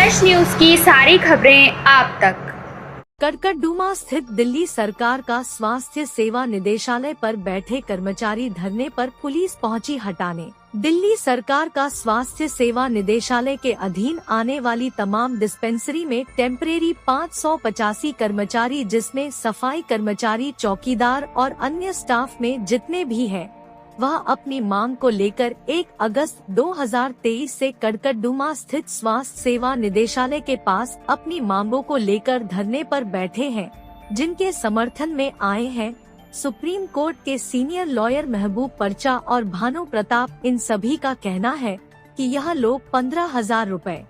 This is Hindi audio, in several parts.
फ्रेश न्यूज की सारी खबरें आप तक। कड़कड़डूमा स्थित दिल्ली सरकार का स्वास्थ्य सेवा निदेशालय पर बैठे कर्मचारी धरने पर पुलिस पहुंची हटाने। दिल्ली सरकार का स्वास्थ्य सेवा निदेशालय के अधीन आने वाली तमाम डिस्पेंसरी में टेम्परेरी 585 कर्मचारी, जिसमें सफाई कर्मचारी, चौकीदार और अन्य स्टाफ में जितने भी हैं, वह अपनी मांग को लेकर 1 अगस्त 2023 से कड़कड़डूमा स्थित स्वास्थ्य सेवा निदेशालय के पास अपनी मांगों को लेकर धरने पर बैठे हैं, जिनके समर्थन में आए हैं सुप्रीम कोर्ट के सीनियर लॉयर महबूब पर्चा और भानु प्रताप। इन सभी का कहना है कि यह लोग 15,000 रुपए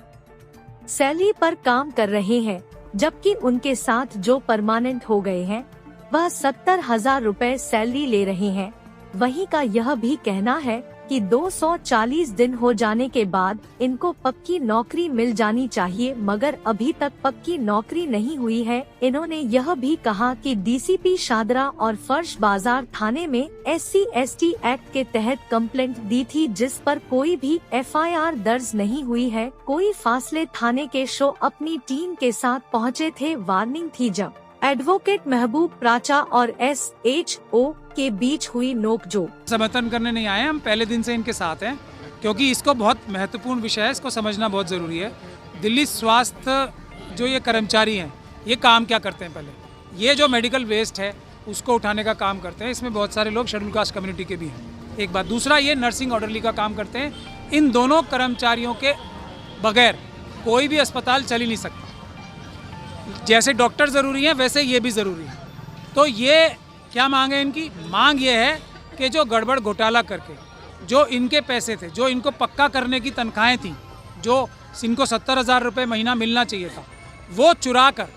सैलरी पर काम कर रहे हैं, जबकि उनके साथ जो परमानेंट हो गए हैं वह 70,000 रुपए सैलरी ले रहे हैं। वहीं का यह भी कहना है कि 240 दिन हो जाने के बाद इनको पक्की नौकरी मिल जानी चाहिए, मगर अभी तक पक्की नौकरी नहीं हुई है। इन्होंने यह भी कहा कि डीसीपी शादरा और फर्श बाजार थाने में SC/ST एक्ट के तहत कंप्लेंट दी थी, जिस पर कोई भी FIR दर्ज नहीं हुई है। कोई फासले थाने के शो अपनी टीम के साथ पहुँचे थे। वार्निंग थी जब एडवोकेट महबूब प्राचा और SHO के बीच हुई नोकझोंक। समर्थन करने नहीं आए, हम पहले दिन से इनके साथ हैं, क्योंकि इसको बहुत महत्वपूर्ण विषय है, इसको समझना बहुत ज़रूरी है। दिल्ली स्वास्थ्य जो ये कर्मचारी हैं, ये काम क्या करते हैं? पहले ये जो मेडिकल वेस्ट है उसको उठाने का काम करते हैं। इसमें बहुत सारे लोग शेड्यूल कास्ट कम्युनिटी के भी हैं, एक बात। दूसरा, ये नर्सिंग ऑर्डरली का काम करते हैं। इन दोनों कर्मचारियों के बगैर कोई भी अस्पताल चल ही नहीं सकता। जैसे डॉक्टर ज़रूरी हैं वैसे ये भी ज़रूरी है। तो ये क्या मांग है इनकी? मांग ये है कि जो गड़बड़ घोटाला करके जो इनके पैसे थे, जो इनको पक्का करने की तनख्वाहें थी, जो इनको 70,000 रुपये महीना मिलना चाहिए था, वो चुरा कर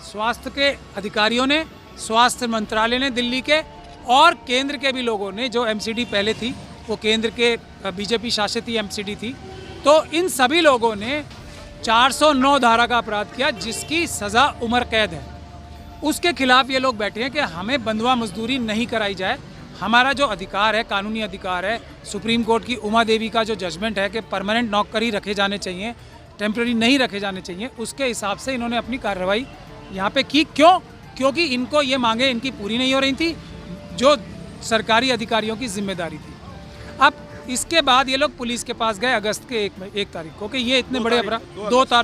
स्वास्थ्य के अधिकारियों ने, स्वास्थ्य मंत्रालय ने दिल्ली के और केंद्र के भी लोगों ने, जो MCD पहले थी वो केंद्र के BJP शासित ही MCD थी, तो इन सभी लोगों ने 409 धारा का अपराध किया, जिसकी सज़ा उम्र कैद है। उसके खिलाफ ये लोग बैठे हैं कि हमें बंधुआ मजदूरी नहीं कराई जाए। हमारा जो अधिकार है, कानूनी अधिकार है, सुप्रीम कोर्ट की उमा देवी का जो जजमेंट है कि परमानेंट नौकरी रखे जाने चाहिए, टेम्प्रेरी नहीं रखे जाने चाहिए, उसके हिसाब से इन्होंने अपनी कार्रवाई यहाँ पे की। क्यों? क्योंकि इनको ये मांगे इनकी पूरी नहीं हो रही थी, जो सरकारी अधिकारियों की जिम्मेदारी थी। अब इसके बाद ये लोग पुलिस के पास गए अगस्त के 1 तारीख को कि ये इतने बड़े अपराध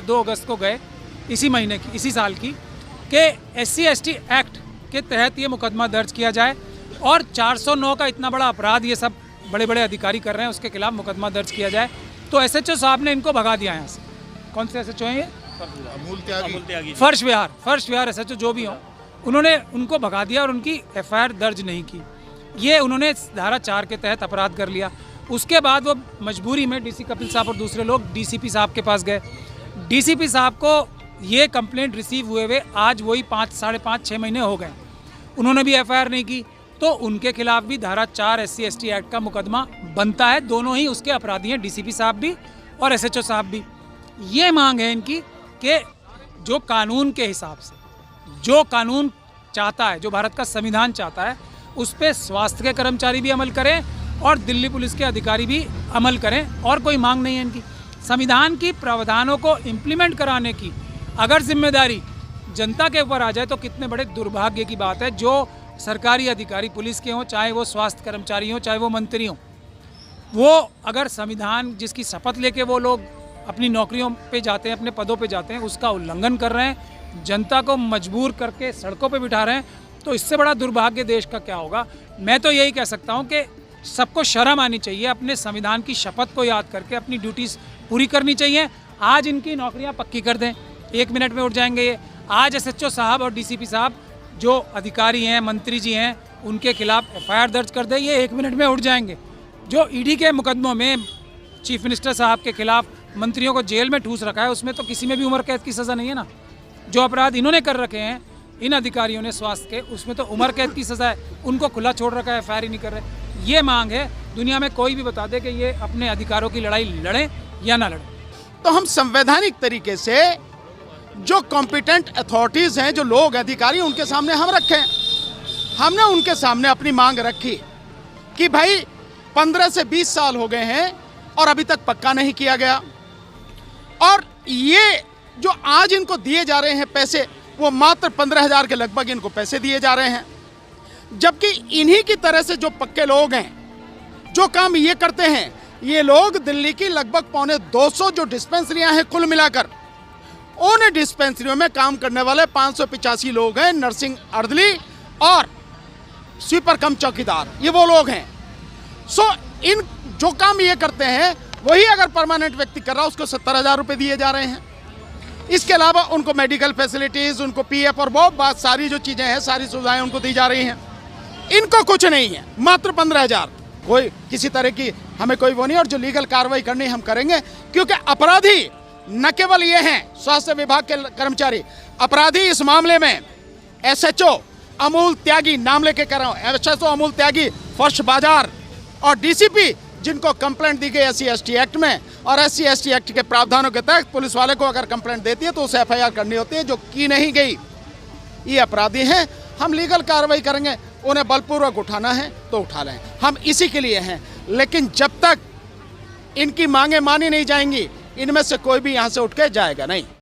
2 अगस्त को गए इसी महीने की, इसी साल की, कि SC/ST एक्ट के तहत ये मुकदमा दर्ज किया जाए और 409 का इतना बड़ा अपराध ये सब बड़े बड़े अधिकारी कर रहे हैं, उसके खिलाफ मुकदमा दर्ज किया जाए। तो SHO साहब ने इनको भगा दिया यहाँ से। कौन से SHO हैं ये? फर्श विहार SHO जो भी हो, उन्होंने उनको भगा दिया और उनकी FIR दर्ज नहीं की। ये उन्होंने धारा 4 के तहत अपराध कर लिया। उसके बाद वो मजबूरी में DC कपिल साहब और दूसरे लोग DCP साहब के पास गए। DCP साहब को ये कंप्लेंट रिसीव हुए आज वही 5, 6 महीने हो गए, उन्होंने भी FIR नहीं की। तो उनके खिलाफ भी धारा 4 SC/ST एक्ट का मुकदमा बनता है। दोनों ही उसके अपराधी हैं, DCP साहब भी और SHO साहब भी। ये मांग है इनकी कि जो कानून के हिसाब से, जो कानून चाहता है, जो भारत का संविधान चाहता है, उस पर स्वास्थ्य के कर्मचारी भी अमल करें और दिल्ली पुलिस के अधिकारी भी अमल करें। और कोई मांग नहीं है इनकी। संविधान की प्रावधानों को इम्प्लीमेंट कराने की अगर जिम्मेदारी जनता के ऊपर आ जाए तो कितने बड़े दुर्भाग्य की बात है। जो सरकारी अधिकारी पुलिस के हों, चाहे वो स्वास्थ्य कर्मचारी हों, चाहे वो मंत्री हों, वो अगर संविधान जिसकी शपथ लेके वो लोग अपनी नौकरियों पे जाते हैं, अपने पदों पे जाते हैं, उसका उल्लंघन कर रहे हैं, जनता को मजबूर करके सड़कों पे बिठा रहे हैं, तो इससे बड़ा दुर्भाग्य देश का क्या होगा। मैं तो यही कह सकता हूँ कि सबको शर्म आनी चाहिए, अपने संविधान की शपथ को याद करके अपनी ड्यूटीज़ पूरी करनी चाहिए। आज इनकी नौकरियां पक्की कर दें, 1 मिनट में उठ जाएंगे ये। आज SHO साहब और DCP साहब जो अधिकारी हैं, मंत्री जी हैं, उनके खिलाफ FIR दर्ज कर दें, ये 1 मिनट में उठ जाएंगे। जो ED के मुकदमों में चीफ मिनिस्टर साहब के खिलाफ मंत्रियों को जेल में ठूस रखा है, उसमें तो किसी में भी उम्र कैद की सज़ा नहीं है ना। जो अपराध इन्होंने कर रखे हैं इन अधिकारियों ने स्वास्थ्य के, उसमें तो उम्र कैद की सज़ा है। उनको खुला छोड़ रखा है, FIR ही नहीं कर रहे। ये मांग है, दुनिया में कोई भी बता दे कि ये अपने अधिकारों की लड़ाई लड़ें या ना लड़ें। तो हम संवैधानिक तरीके से जो कॉम्पिटेंट अथॉरिटीज़ हैं, जो लोग अधिकारी, उनके सामने हम रखें। हमने उनके सामने अपनी मांग रखी कि भाई 15 से 20 साल हो गए हैं और अभी तक पक्का नहीं किया गया। और ये जो आज इनको दिए जा रहे हैं पैसे, वो मात्र 15,000 के लगभग इनको पैसे दिए जा रहे हैं। जबकि इन्हीं की तरह से जो पक्के लोग हैं, जो काम ये करते हैं, ये लोग दिल्ली की लगभग 250 जो डिस्पेंसरियां हैं कुल मिलाकर, उन डिस्पेंसरियों में काम करने वाले 585 लोग हैं, नर्सिंग अर्दली और स्वीपर कम चौकीदार, ये वो लोग हैं। सो इन जो काम ये करते हैं वही अगर परमानेंट व्यक्ति कर रहा है उसको 70,000 रुपये दिए जा रहे हैं। इसके अलावा उनको मेडिकल फैसिलिटीज, उनको पीएफ और बहुत बात सारी जो चीज़ें हैं, सारी सुविधाएं उनको दी जा रही हैं। इनको कुछ नहीं है, मात्र 15,000। कोई किसी तरह की हमें कोई वो नहीं, और जो लीगल कार्रवाई करनी हम करेंगे, क्योंकि अपराधी न केवल ये हैं स्वास्थ्य विभाग के कर्मचारी, अपराधी इस मामले में एसएचओ अमूल त्यागी, नाम लेके कह रहा हूँ, एसएचओ अमूल त्यागी फर्श बाजार और डीसीपी, जिनको कंप्लेंट दी गई SC/ST एक्ट में, और SC/ST एक्ट के प्रावधानों के तहत पुलिस वाले को अगर कंप्लेंट देती है तो उसे FIR करनी होती है, जो की नहीं गई। ये अपराधी हैं, हम लीगल कार्रवाई करेंगे। उन्हें बलपूर्वक उठाना है तो उठा लें, हम इसी के लिए हैं। लेकिन जब तक इनकी मांगे मानी नहीं जाएंगी, इनमें से कोई भी यहाँ से उठ के जाएगा नहीं।